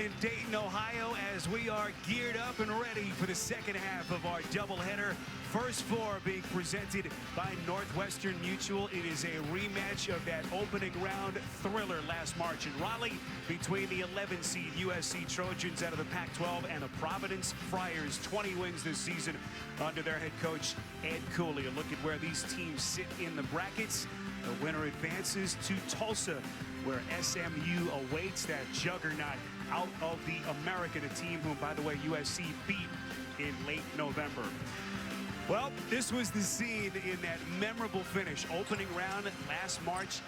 in Dayton, Ohio, as we are geared up and ready for the second half of our doubleheader. First four being presented by Northwestern Mutual. It is a rematch of that opening round thriller last March in Raleigh between the 11 seed USC Trojans out of the Pac-12 and the Providence Friars. 20 wins this season under their head coach Ed Cooley. A look at where these teams sit in the brackets. The winner advances to Tulsa, where SMU awaits that juggernaut out of the American, a team whom, by the way, USC beat in late November. Well, this was the scene in that memorable finish. Opening round last March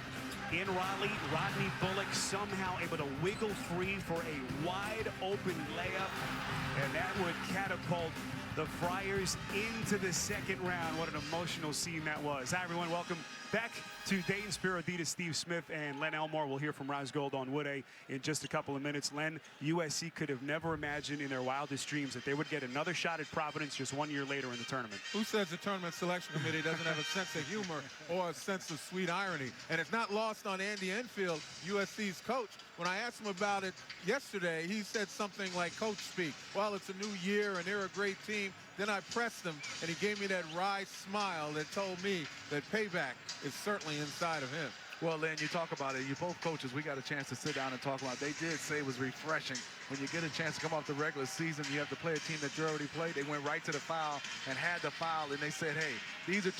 in Raleigh. Rodney Bullock somehow able to wiggle free for a wide open layup, and that would catapult the Friars into the second round. What an emotional scene that was. Hi, everyone. Welcome back to Dayton. Spiro Adidas, Steve Smith, and Len Elmore. We'll hear from Raz Gold on Wood A in just a couple of minutes. Len, USC could have never imagined in their wildest dreams that they would get another shot at Providence just 1 year later in the tournament. Who says the tournament selection committee doesn't have a sense of humor or a sense of sweet irony? And it's not lost on Andy Enfield, USC's coach. When I asked him about it yesterday, he said something like coach speak. Well, it's a new year and they're a great team. Then I pressed him and he gave me that wry smile that told me that payback is certainly inside of him. Well, Len, you talk about it. You both coaches, we got a chance to sit down and talk about it. They did say it was refreshing. When you get a chance to come off the regular season, you have to play a team that you already played. They went right to the foul and had the foul, and they said, hey, these are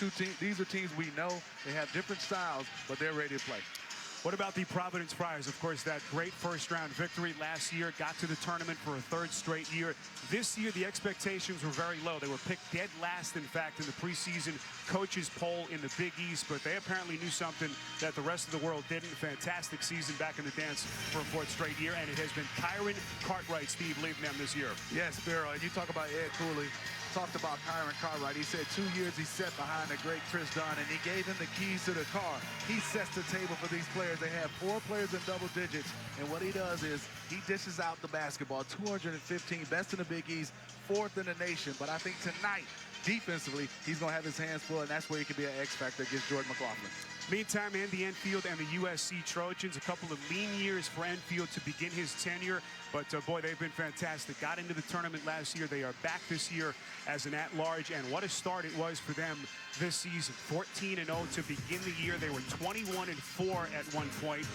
teams we know. They have different styles, but they're ready to play. What about the Providence Friars? Of course, that great first-round victory last year, got to the tournament for a third straight year. This year, the expectations were very low. They were picked dead last, in fact, in the preseason coaches poll in the Big East, but they apparently knew something that the rest of the world didn't. Fantastic season back in the dance for a fourth straight year, and it has been Kyron Cartwright, Steve, leading them this year. Yes, Spiro, and you talk about Ed Cooley. Talked about Kyron Cartwright. He said 2 years he sat behind the great Chris Dunn, and he gave him the keys to the car. He sets the table for these players. They have 4 players in double digits, and what he does is he dishes out the basketball. 215, best in the Big East, 4th in the nation. But I think tonight, defensively, he's going to have his hands full, and that's where he can be an X factor against Jordan McLaughlin. Meantime, Andy Enfield and the USC Trojans, a couple of lean years for Enfield to begin his tenure, but boy, they've been fantastic. Got into the tournament last year. They are back this year as an at-large, and what a start it was for them this season. 14-0 to begin the year. They were 21-4 at one point.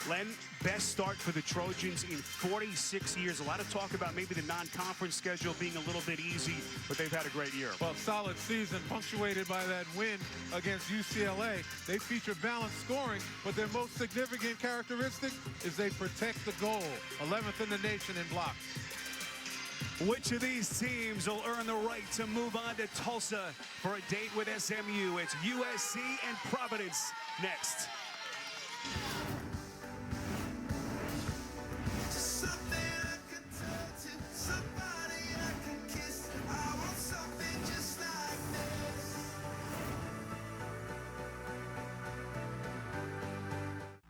Len, best start for the Trojans in 46 years. A lot of talk about maybe the non-conference schedule being a little bit easy, but they've had a great year. Well, solid season punctuated by that win against UCLA. They feature balanced scoring, but their most significant characteristic is they protect the goal. 11th in the nation in blocks. Which of these teams will earn the right to move on to Tulsa for a date with SMU? It's USC and Providence next.